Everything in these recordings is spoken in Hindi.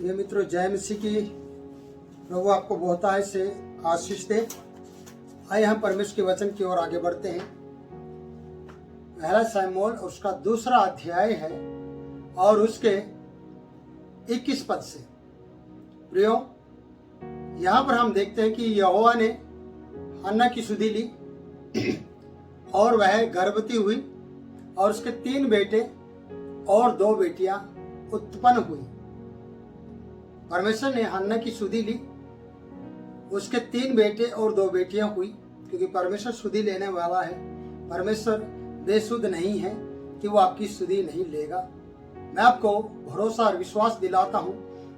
ये मित्रों, जय मसीह की। प्रभु आपको बहुतायत से आशीष दे। आइए हम परमेश्वर के वचन की ओर आगे बढ़ते हैं। पहला शमूएल उसका दूसरा अध्याय है और उसके 21 पद से। प्रियो, यहाँ पर हम देखते हैं कि यहोवा ने हन्ना की सुधि ली और वह गर्भवती हुई और उसके 3 बेटे और 2 बेटियां उत्पन्न हुई। परमेश्वर ने हन्ना की सुधि ली, उसके 3 बेटे और 2 बेटियां हुई, क्योंकि परमेश्वर सुधि लेने वाला है। परमेश्वर बेसुध नहीं है कि वो आपकी सुधि नहीं लेगा। मैं आपको भरोसा और विश्वास दिलाता हूं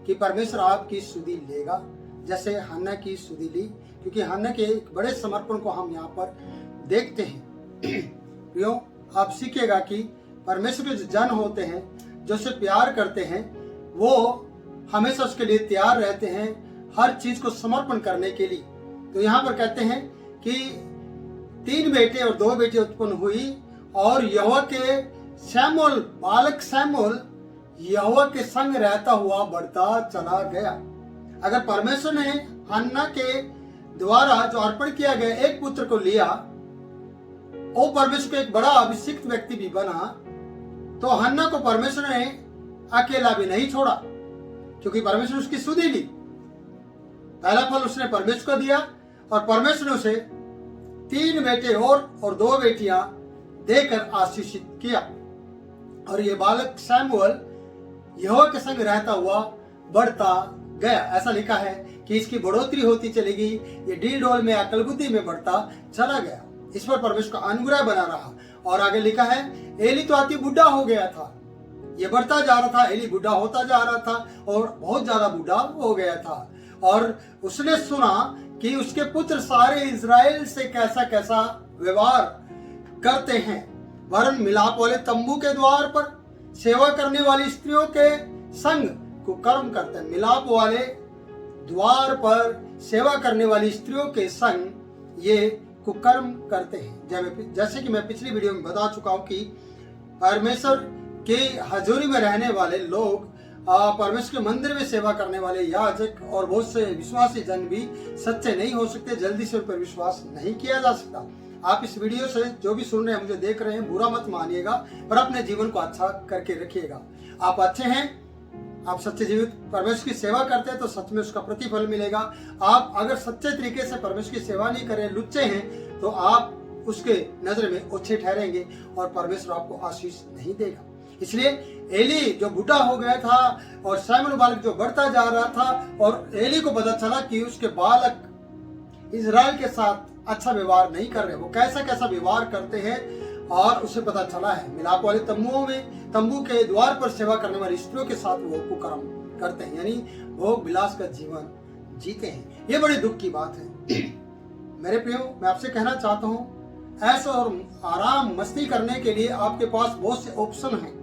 कि परमेश्वर आपकी सुधि लेगा, जैसे हन्ना की सुधि ली, क्योंकि हन्ना के एक बड़े समर्पण को हम यहाँ पर देखते हैं। प्रियो, आप सीखिएगा कि परमेश्वर के जो जन होते हैं, जो उसे प्यार करते हैं, वो हमेशा उसके लिए तैयार रहते हैं, हर चीज को समर्पण करने के लिए। तो यहाँ पर कहते हैं कि 3 बेटे और 2 बेटी उत्पन्न हुई और यहोवा के शमूएल, बालक शमूएल यहोवा के संग रहता हुआ बढ़ता चला गया। अगर परमेश्वर ने हन्ना के द्वारा जो अर्पण किया गया एक पुत्र को लिया, वो परमेश्वर को एक बड़ा अभिषिक्त व्यक्ति भी बना, तो हन्ना को परमेश्वर ने अकेला भी नहीं छोड़ा, क्योंकि परमेश्वर उसकी सुधि ली। पहला फल उसने परमेश्वर को दिया और परमेश्वर ने उसे 3 बेटे और 2 बेटियां देकर आशीषित किया। और ये बालक शमूएल यहोवा के संग रहता हुआ बढ़ता गया। ऐसा लिखा है कि इसकी बढ़ोतरी होती चली गई, ये डील डोल में अकल बुद्धि में बढ़ता चला गया। इस पर परमेश्वर का अनुग्रह बना रहा। और आगे लिखा है, एली तो अति बुढ़ा हो गया था। ये बढ़ता जा रहा था, एली बुढ़ा होता जा रहा था और बहुत ज्यादा बुढ़ा हो गया था। और उसने सुना कि उसके पुत्र सारे इजराइल से कैसा कैसा व्यवहार करते हैं, वरन मिलाप वाले तंबू के द्वार पर सेवा करने वाली स्त्रियों के संग कुकर्म करते हैं। मिलाप वाले द्वार पर सेवा करने वाली स्त्रियों के संग ये कुकर्म करते हैं। जैसे कि मैं पिछली वीडियो में बता चुका हूं कि परमेश्वर के हजूरी में रहने वाले लोग, परमेश्वर के मंदिर में सेवा करने वाले याजक और बहुत से विश्वासी जन भी सच्चे नहीं हो सकते। जल्दी से उन पर विश्वास नहीं किया जा सकता। आप इस वीडियो से जो भी सुन रहे हैं, मुझे देख रहे हैं, बुरा मत मानिएगा, पर अपने जीवन को अच्छा करके रखिएगा। आप अच्छे हैं, आप सच्चे जीवित परमेश्वर की सेवा करते हैं तो सच में उसका प्रतिफल मिलेगा। आप अगर सच्चे तरीके से परमेश्वर की सेवा नहीं करें, लुच्चे हैं, तो आप उसके नजर में ओछे ठहरेंगे और परमेश्वर आपको आशीष नहीं देगा। इसलिए एली जो बूढ़ा हो गया था और शमूएल बालक जो बढ़ता जा रहा था, और एली को पता चला कि उसके बालक इजराइल के साथ अच्छा व्यवहार नहीं कर रहे, वो कैसा कैसा व्यवहार करते हैं, और उसे पता चला है मिलाप वाले तंबू के द्वार पर सेवा करने वाली स्त्रियों के साथ वो कुकर्म करते हैं, यानी भोग विलास का जीवन जीते हैं। ये बड़ी दुख की बात है। मेरे प्रियो, मैं आपसे कहना चाहता हूँ, ऐसा और आराम मस्ती करने के लिए आपके पास बहुत से ऑप्शन हैं,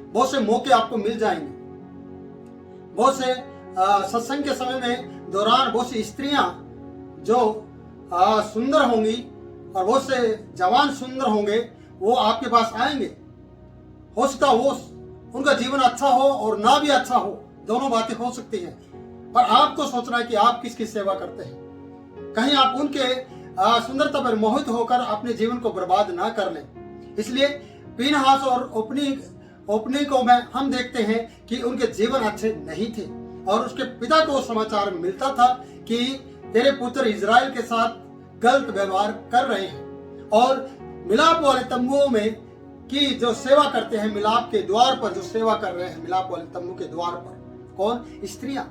बहुत से मौके आपको मिल जाएंगे। बहुत से सत्संग के समय में दौरान बहुत सी स्त्रियां जो सुंदर होंगी और बहुत से जवान सुंदर होंगे, वो आपके पास आएंगे। हो सकता वो उनका जीवन अच्छा हो और ना भी अच्छा हो, दोनों बातें हो सकती हैं, पर आपको सोचना है कि आप किसकी सेवा करते हैं। कहीं आप उनके सुंदरता पर मोहित होकर अपने जीवन को बर्बाद ना कर लें। इसलिए पीनहास और ओपनी को हम देखते हैं कि उनके जीवन अच्छे नहीं थे, और उसके पिता को समाचार मिलता था कि तेरे पुत्र इजराइल के साथ गलत व्यवहार कर रहे हैं। और मिलाप वाले तंबुओं में की जो सेवा करते हैं, मिलाप के द्वार पर जो सेवा कर रहे हैं, मिलाप वाले तंबू के द्वार पर कौन? स्त्रियां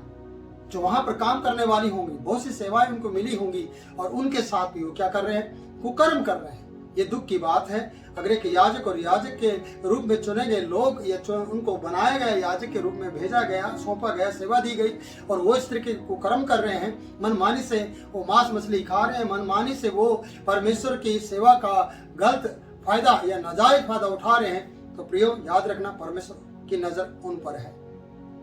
जो वहां पर काम करने वाली होंगी, बहुत सी सेवाएं उनको मिली होंगी, और उनके साथ भी वो क्या कर रहे हैं? कुकर्म कर रहे हैं। ये दुख की बात है। अगर एक याजक और याजक के रूप में चुने गए लोग, या उनको बनाया गया याजक के रूप में भेजा गया, सौंपा गया, सेवा दी गई, और वो इस तरीके कुकर्म कर रहे हैं, मनमानी से वो मांस मछली खा रहे हैं, मनमानी से वो परमेश्वर की सेवा का गलत फायदा या नाजायज फायदा उठा रहे हैं, तो प्रियो याद रखना, परमेश्वर की नजर उन पर है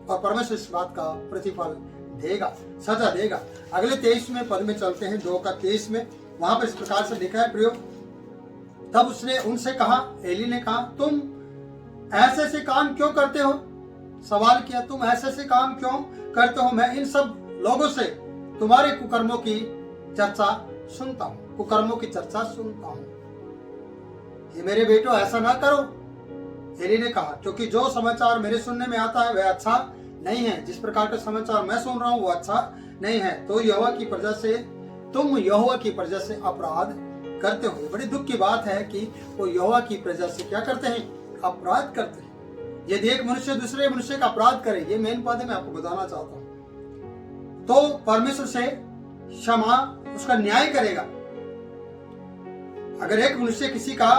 और परमेश्वर इस बात का प्रतिफल देगा, सजा देगा। अगले 23वें पद में चलते हैं, 2 का 23 में। वहां पर इस प्रकार से लिखा है, प्रियो, तब उसने उनसे कहा, एली ने कहा, तुम ऐसे काम क्यों करते हो? सवाल किया, तुम ऐसे ऐसे काम क्यों करते हो? मैं इन सब लोगों से तुम्हारे कुकर्मों की चर्चा सुनता हूं, कुकर्मों की चर्चा सुनता हूं। ये मेरे बेटो ऐसा ना करो, एली ने कहा, क्योंकि जो समाचार मेरे सुनने में आता है वह अच्छा नहीं है। जिस प्रकार का समाचार मैं सुन रहा हूं वो अच्छा नहीं है। तो यहोवा की प्रजा से तुम यहोवा की प्रजा से अपराध करते हो। बड़ी दुख की बात है कि वो यहोवा की प्रजा से क्या करते हैं? अपराध करते हैं। यदि एक मनुष्य दूसरे मनुष्य का अपराध करे, ये मेन बात है, मैं आपको बताना चाहता हूं, तो परमेश्वर से क्षमा, उसका न्याय करेगा। अगर एक मनुष्य किसी का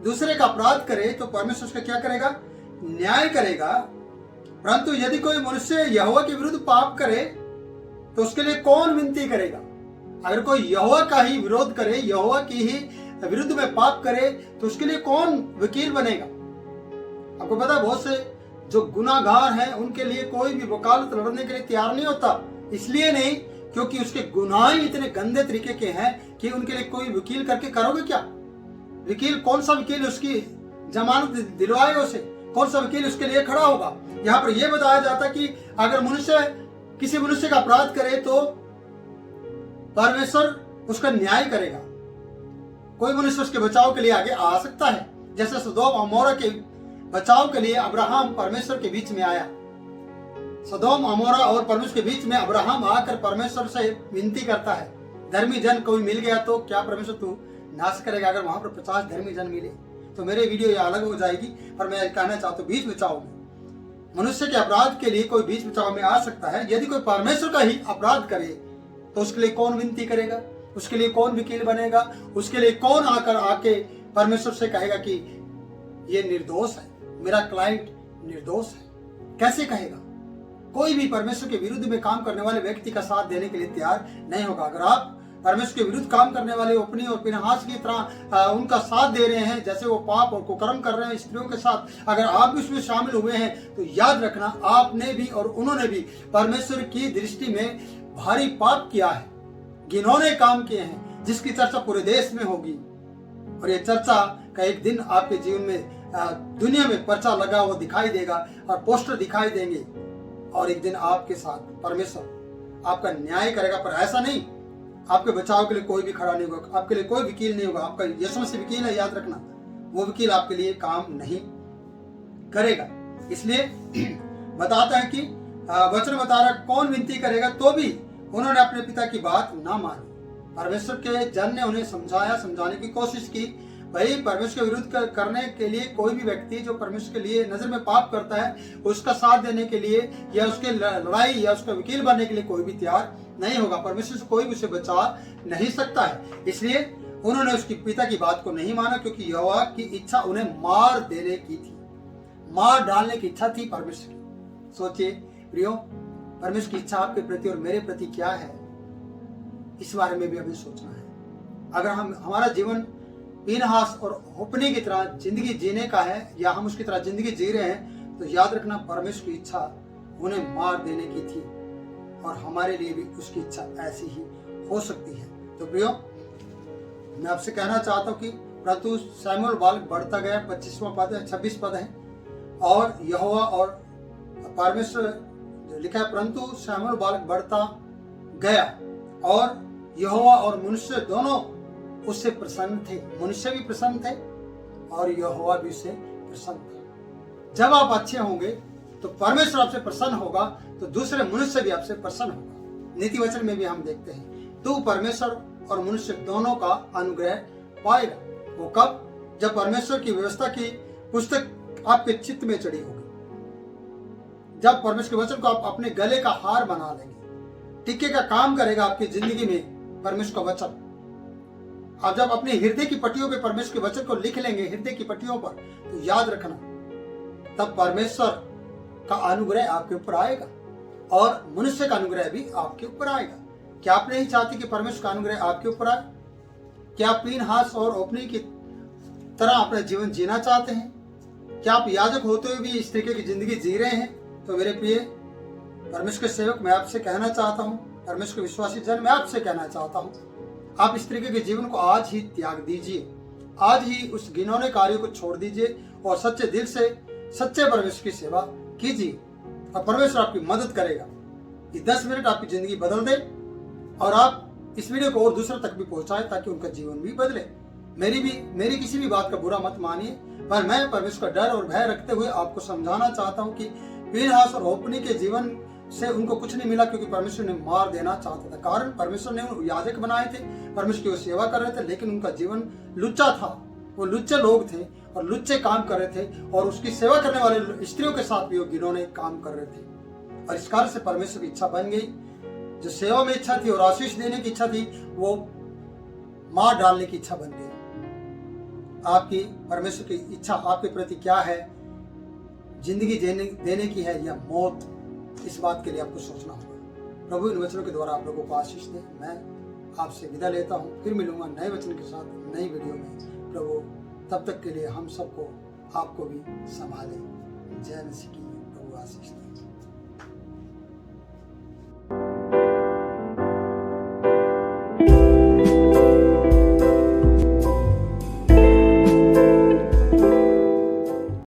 दूसरे का अपराध करे तो परमेश्वर उसका क्या करेगा? न्याय करेगा। परंतु यदि कोई मनुष्य यहोवा के विरुद्ध पाप करे तो उसके लिए कौन विनती करेगा? अगर कोई यहोवा का ही विरोध करे, यहोवा की ही विरुद्ध में पाप करे, तो उसके लिए कौन वकील बनेगा? आपको पता है, बहुत से जो गुनाहगार हैं उनके लिए कोई भी वकालत लड़ने के लिए तैयार नहीं होता। इसलिए नहीं क्योंकि उसके गुनाह ही इतने गंदे तरीके के हैं कि उनके लिए कोई वकील करके करोगे क्या? वकील, कौन सा वकील उसकी जमानत दिलवाएगा उसे? कौन सा वकील उसके लिए खड़ा होगा? यहाँ पर यह बताया जाता कि अगर मनुष्य किसी मनुष्य का अपराध करे तो परमेश्वर उसका न्याय करेगा। कोई मनुष्य उसके बचाव के लिए आगे आ सकता है, जैसे सदोम अमोरा के बचाव के लिए अब्राहम परमेश्वर के बीच में आया। सदोम अमोरा और परमेश्वर के बीच में अब्राहम आकर परमेश्वर से विनती करता है, धर्मी जन कोई मिल गया तो क्या परमेश्वर तू नाश करेगा? अगर वहां पर 50 धर्मी जन मिले तो मेरे वीडियो ये अलग हो जाएगी, पर मैं कहना चाहता हूँ बीच बचाव में मनुष्य के अपराध के लिए कोई बीच बचाव में आ सकता है। यदि कोई परमेश्वर का ही अपराध करे तो उसके लिए कौन विनती करेगा? उसके लिए कौन वकील बनेगा? उसके लिए कौन आके परमेश्वर से कहेगा कि ये निर्दोष है, मेरा क्लाइंट निर्दोष है? कैसे कहेगा? कोई भी परमेश्वर के विरुद्ध में काम करने वाले व्यक्ति का साथ देने के लिए तैयार नहीं होगा। अगर आप परमेश्वर के विरुद्ध काम करने वाले ओपनी और फिनहास की तरह उनका साथ दे रहे हैं, जैसे वो पाप और कुकर्म कर रहे हैं स्त्रियों के साथ, अगर आप भी उसमें शामिल हुए हैं तो याद रखना, आपने भी और उन्होंने भी परमेश्वर की दृष्टि में भारी पाप किया है, घिनौने काम किए हैं, जिसकी चर्चा पूरे देश में होगी। और ये चर्चा का एक दिन आपके जीवन में दुनिया में पर्चा लगा हुआ दिखाई देगा और पोस्टर दिखाई देंगे, और एक दिन आपके साथ परमेश्वर आपका न्याय करेगा। पर ऐसा नहीं, आपके बचाव के लिए कोई भी खड़ा नहीं होगा, आपके लिए कोई वकील नहीं होगा। आपका यीशु मसीह वकील है, याद रखना, वो वकील आपके लिए काम नहीं करेगा। इसलिए बताता है कि वचन बता रहा, कौन विनती करेगा? तो भी उन्होंने अपने पिता की बात ना मानी। परमेश्वर के जन ने उन्हें समझाने की कोशिश की, भाई परमेश्वर के विरुद्ध करने के लिए कोई भी व्यक्ति जो परमेश्वर के लिए नजर में पाप करता है, उसका साथ देने के लिए या उसके लड़ाई या उसका वकील बनने के लिए कोई भी तैयार नहीं होगा। परमेश्वर से कोई भी उसे बचा नहीं सकता है। इसलिए उन्होंने उसकी पिता की बात को नहीं माना, क्योंकि यहोवा की इच्छा उन्हें मार देने की थी, मार डालने की इच्छा थी परमेश्वर की। सोचिए प्रियो, परमेश्वर की इच्छा आपके प्रति और मेरे प्रति क्या है, इस बारे में भी हमें सोचना है। अगर हमारा जीवन फिनहास और होपनी की तरह जिंदगी जीने का है, या हम उसकी तरह जिंदगी जी रहे हैं, तो याद रखना परमेश्वर की इच्छा उन्हें मार देने की थी, और हमारे लिए भी उसकी इच्छा ऐसी ही हो सकती है। तो प्रियो, मैं आपसे कहना चाहता हूँ कि परंतु शमूएल बालक बढ़ता गया, 25वां पद है, 26 पद है, और यहोवा और परमेश्वर लिखा है, परंतु शमूएल बालक बढ़ता गया और यहोवा और मनुष्य दोनों उससे प्रसन्न थे। मनुष्य भी प्रसन्न थे और यहोवा भी उससे प्रसन्न थे। जब आप अच्छे होंगे तो परमेश्वर आपसे प्रसन्न होगा, तो दूसरे मनुष्य भी आपसे प्रसन्न होगा। नीति वचन में भी हम देखते हैं, तू परमेश्वर और मनुष्य दोनों का अनुग्रह पाएगा। वो कब? जब परमेश्वर की व्यवस्था की पुस्तक आपके चित्त में चढ़ी होगी, जब परमेश्वर के वचन को आप अपने गले का हार बना लेंगे, टिक्के का काम करेगा आपकी जिंदगी में परमेश्वर का वचन। आप जब अपने हृदय की पट्टियों पे परमेश्वर के वचन को लिख लेंगे, हृदय की पट्टियों पर, तो याद रखना, तब परमेश्वर का अनुग्रह आपके ऊपर आएगा और मनुष्य का अनुग्रह भी आपके ऊपर आएगा। क्या आप नहीं चाहते कि परमेश्वर का अनुग्रह आपके ऊपर आए? क्या आप फिनहास और होपनी की तरह अपना जीवन जीना चाहते हैं? क्या आप याजक होते हुए भी इस तरीके की जिंदगी जी रहे हैं? तो मेरे प्रिय परमेश्वर के सेवक, मैं आपसे कहना चाहता हूँ, परमेश्वर के विश्वासी जन, मैं आपसे कहना चाहता हूँ, आप इस तरीके के जीवन को आज ही त्याग दीजिए। आज ही उस घिनौने कार्य को छोड़ दीजिए और सच्चे दिल से सच्चे परमेश्वर की सेवा कीजिए और परमेश्वर आपकी मदद करेगा। ये 10 मिनट आपकी जिंदगी बदल दे और आप इस वीडियो को और दूसरों तक भी पहुंचाएं ताकि उनका जीवन भी बदले। मेरी किसी भी बात का बुरा मत मानिए, पर मैं परमेश्वर का डर और भय रखते हुए आपको समझाना चाहता हूं कि पीनहास और होपनी के जीवन से उनको कुछ नहीं मिला, क्योंकि परमेश्वर ने मार देना चाहता था। कारण परमेश्वर ने उनको याजक बनाए थे, परमेश्वर की वो सेवा कर रहे थे, लेकिन उनका जीवन लुच्चा था। वो लुच्चे लोग थे और लुच्चे काम कर रहे थे और उसकी सेवा करने वाले स्त्रियों के साथ भी वो गिनौने काम कर रहे थे। और इस कारण से परमेश्वर की इच्छा बन गई, जो सेवा में इच्छा थी और आशीष देने की इच्छा थी, वो मार डालने की इच्छा बन गई। आपकी परमेश्वर की इच्छा आपके प्रति क्या है? जिंदगी देने की है या मौत? इस बात के लिए आपको सोचना होगा। प्रभु इन वचनों के द्वारा आप लोगों को आशीष दे। मैं आपसे विदा लेता हूँ, फिर मिलूंगा नए वचन के साथ नई वीडियो में। प्रभु तब तक के लिए हम सबको, आपको भी संभाले। जय मसीह की। प्रभु आशीष दे।